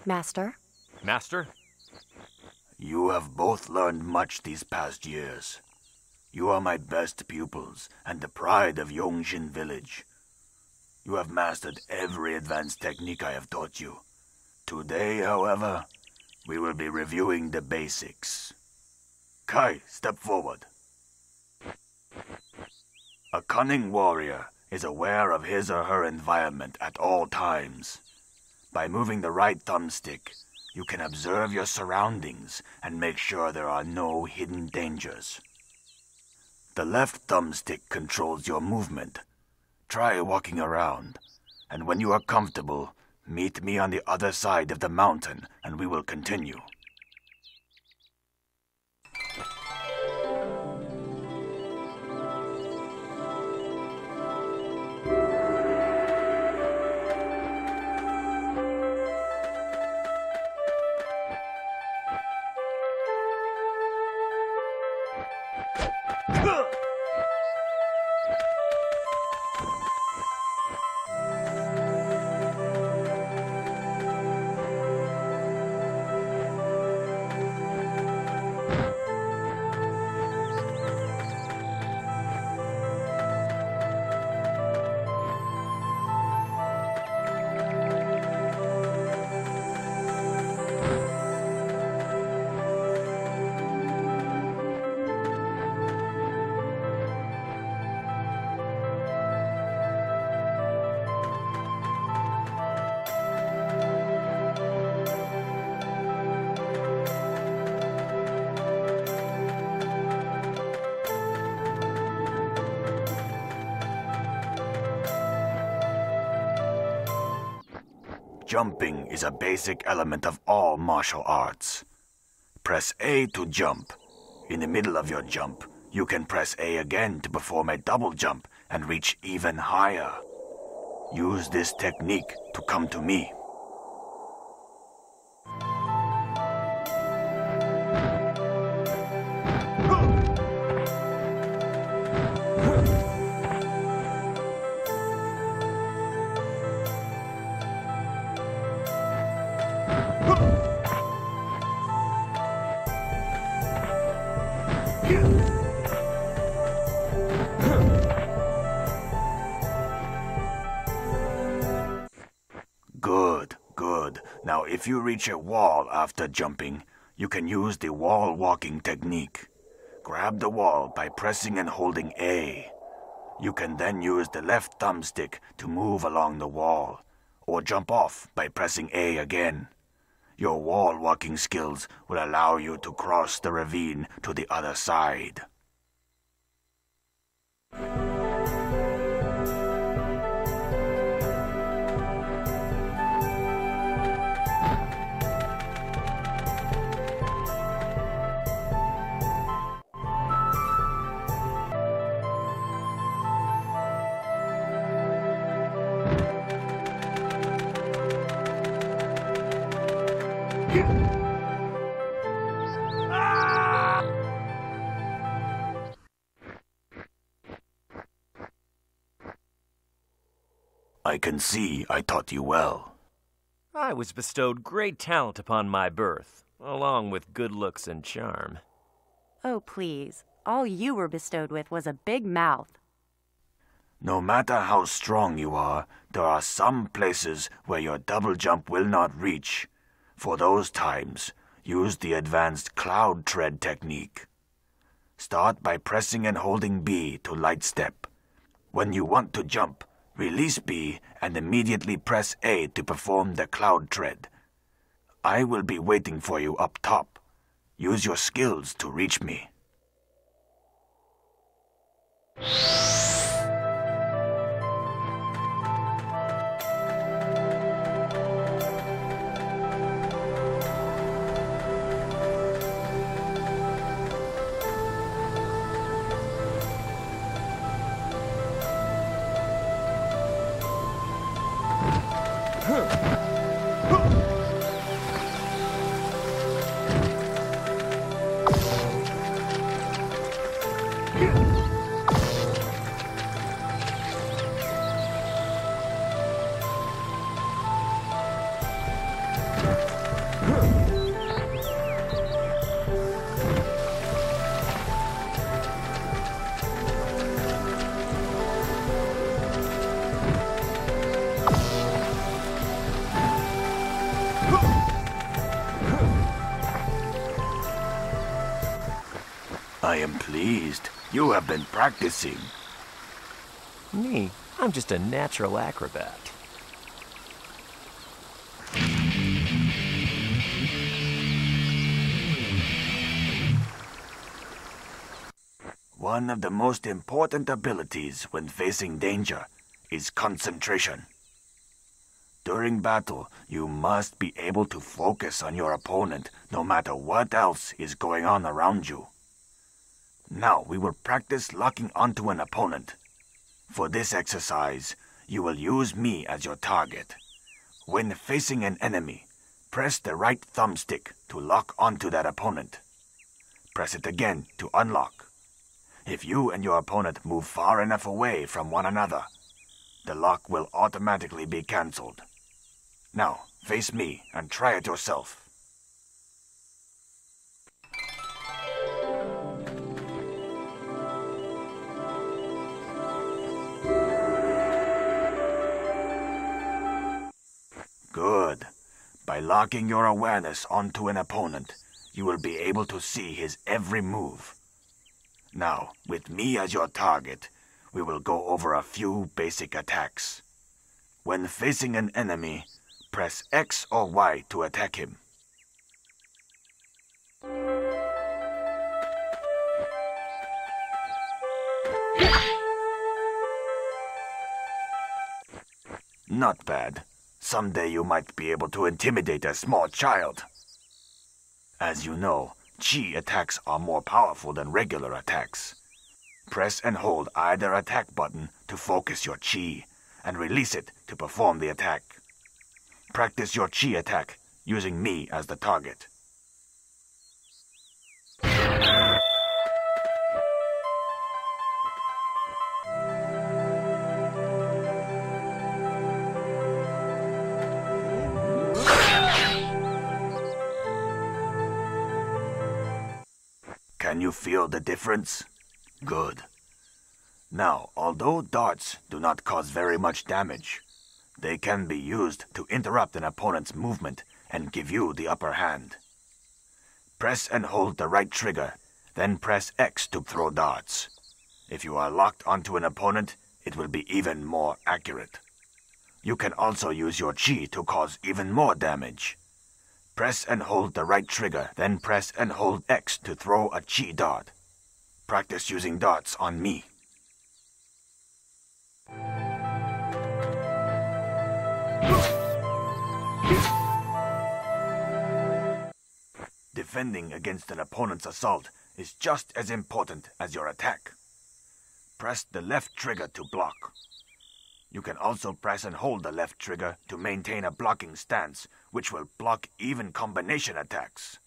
Master. Master? You have both learned much these past years. You are my best pupils and the pride of Yongjin Village. You have mastered every advanced technique I have taught you. Today, however, we will be reviewing the basics. Kai, step forward. A cunning warrior is aware of his or her environment at all times. By moving the right thumbstick, you can observe your surroundings and make sure there are no hidden dangers. The left thumbstick controls your movement. Try walking around, and when you are comfortable, meet me on the other side of the mountain and we will continue. Jumping is a basic element of all martial arts. Press A to jump. In the middle of your jump, you can press A again to perform a double jump and reach even higher. Use this technique to come to me. Good. Now if you reach a wall after jumping, you can use the wall walking technique. Grab the wall by pressing and holding A. You can then use the left thumbstick to move along the wall, or jump off by pressing A again. Your wall walking skills will allow you to cross the ravine to the other side. I can see I taught you well. I was bestowed great talent upon my birth, along with good looks and charm. Oh, please. All you were bestowed with was a big mouth. No matter how strong you are, there are some places where your double jump will not reach. For those times, use the advanced cloud tread technique. Start by pressing and holding B to light step. When you want to jump, release B and immediately press A to perform the cloud tread. I will be waiting for you up top. Use your skills to reach me. I am pleased. You have been practicing. Me? I'm just a natural acrobat. One of the most important abilities when facing danger is concentration. During battle, you must be able to focus on your opponent no matter what else is going on around you. Now we will practice locking onto an opponent. For this exercise, you will use me as your target. When facing an enemy, press the right thumbstick to lock onto that opponent. Press it again to unlock. If you and your opponent move far enough away from one another, the lock will automatically be cancelled. Now, face me and try it yourself. Good. By locking your awareness onto an opponent, you will be able to see his every move. Now, with me as your target, we will go over a few basic attacks. When facing an enemy, press X or Y to attack him. Not bad. Someday you might be able to intimidate a small child. As you know, Chi attacks are more powerful than regular attacks. Press and hold either attack button to focus your Chi, and release it to perform the attack. Practice your Chi attack using me as the target. Can you feel the difference? Good. Now, although darts do not cause very much damage, they can be used to interrupt an opponent's movement and give you the upper hand. Press and hold the right trigger, then press X to throw darts. If you are locked onto an opponent, it will be even more accurate. You can also use your Chi to cause even more damage. Press and hold the right trigger, then press and hold X to throw a Chi dart. Practice using darts on me. Defending against an opponent's assault is just as important as your attack. Press the left trigger to block. You can also press and hold the left trigger to maintain a blocking stance, which will block even combination attacks.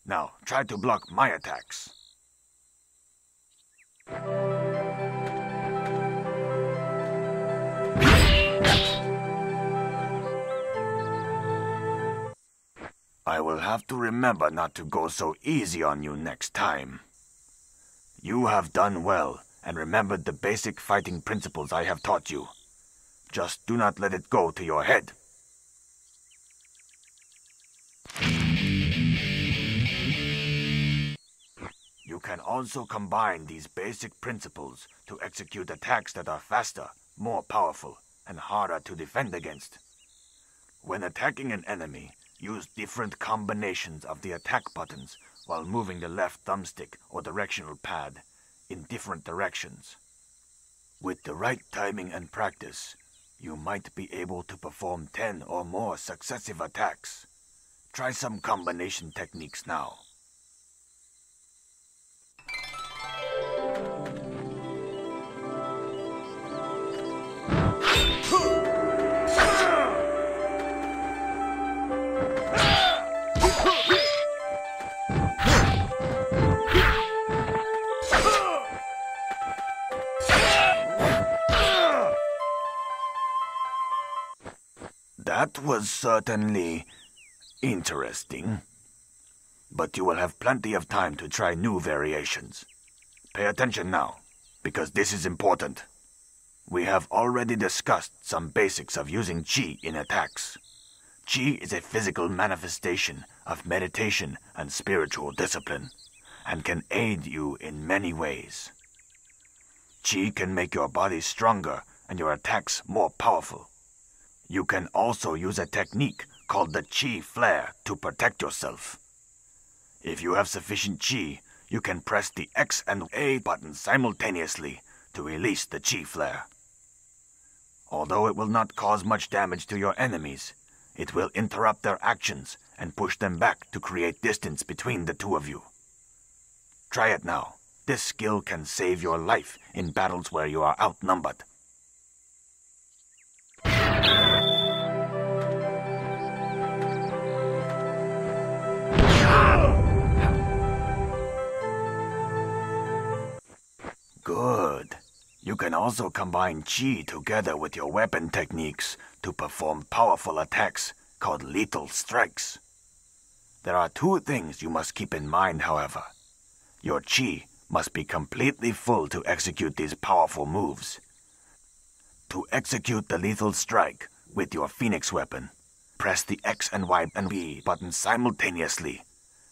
Now, try to block my attacks. I will have to remember not to go so easy on you next time. You have done well and remembered the basic fighting principles I have taught you. Just do not let it go to your head. You can also combine these basic principles to execute attacks that are faster, more powerful, and harder to defend against. When attacking an enemy, use different combinations of the attack buttons while moving the left thumbstick or directional pad in different directions. With the right timing and practice, you might be able to perform 10 or more successive attacks. Try some combination techniques now. That was certainly interesting. But you will have plenty of time to try new variations. Pay attention now, because this is important. We have already discussed some basics of using Chi in attacks. Chi is a physical manifestation of meditation and spiritual discipline, and can aid you in many ways. Qi can make your body stronger and your attacks more powerful. You can also use a technique called the Qi Flare to protect yourself. If you have sufficient Qi, you can press the X and A buttons simultaneously to release the Qi Flare. Although it will not cause much damage to your enemies, it will interrupt their actions and push them back to create distance between the two of you. Try it now. This skill can save your life in battles where you are outnumbered. Good. You can also combine Qi together with your weapon techniques to perform powerful attacks called lethal strikes. There are two things you must keep in mind, however. Your Qi must be completely full to execute these powerful moves. To execute the lethal strike with your Phoenix weapon, press the X and Y and B buttons simultaneously.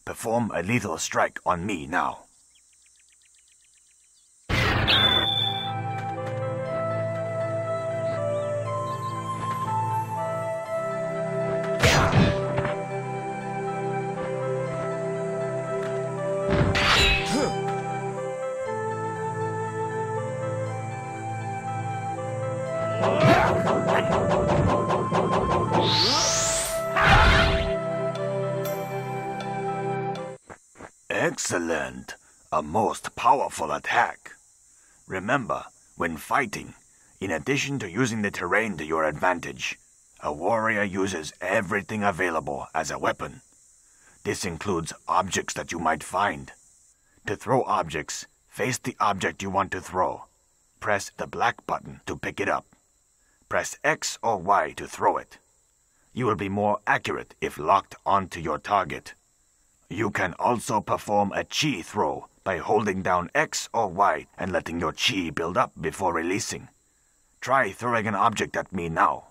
Perform a lethal strike on me now. Excellent! A most powerful attack. Remember, when fighting, in addition to using the terrain to your advantage, a warrior uses everything available as a weapon. This includes objects that you might find. To throw objects, face the object you want to throw. Press the black button to pick it up. Press X or Y to throw it. You will be more accurate if locked onto your target. You can also perform a Qi throw by holding down X or Y and letting your Qi build up before releasing. Try throwing an object at me now.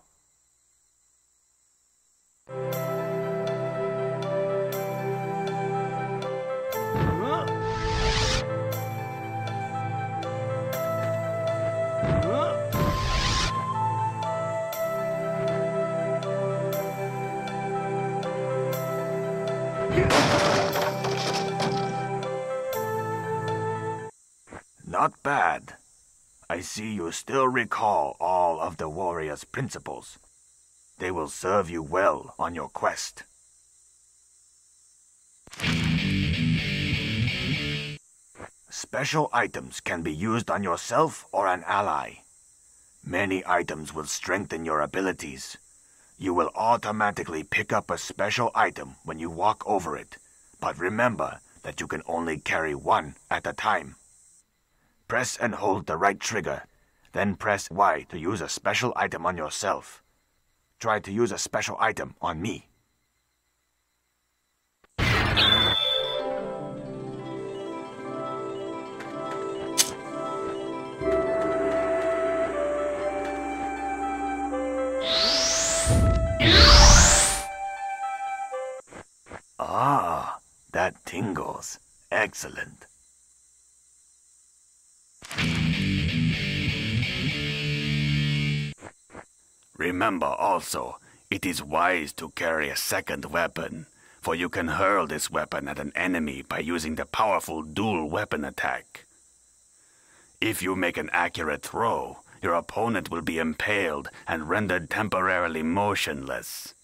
Not bad. I see you still recall all of the warrior's principles. They will serve you well on your quest. Special items can be used on yourself or an ally. Many items will strengthen your abilities. You will automatically pick up a special item when you walk over it, but remember that you can only carry one at a time. Press and hold the right trigger, then press Y to use a special item on yourself. Try to use a special item on me. Ah, that tingles. Excellent. Remember also, it is wise to carry a second weapon, for you can hurl this weapon at an enemy by using the powerful dual weapon attack. If you make an accurate throw, your opponent will be impaled and rendered temporarily motionless.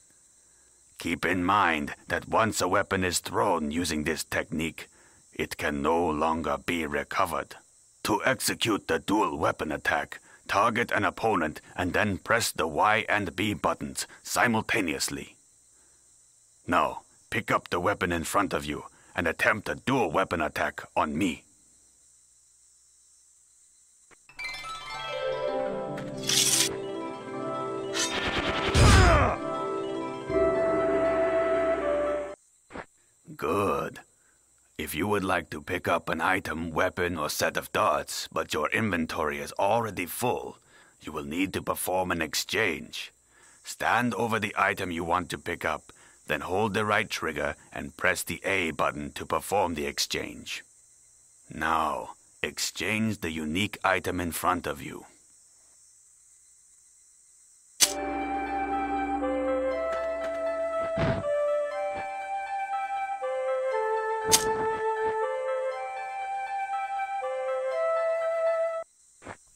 Keep in mind that once a weapon is thrown using this technique, it can no longer be recovered. To execute the dual weapon attack, target an opponent and then press the Y and B buttons simultaneously. Now, pick up the weapon in front of you and attempt a dual weapon attack on me. Good. If you would like to pick up an item, weapon, or set of darts, but your inventory is already full, you will need to perform an exchange. Stand over the item you want to pick up, Then hold the right trigger and press the A button to perform the exchange. Now, exchange the unique item in front of you.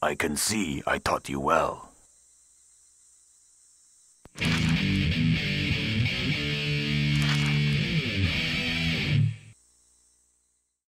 I can see I taught you well.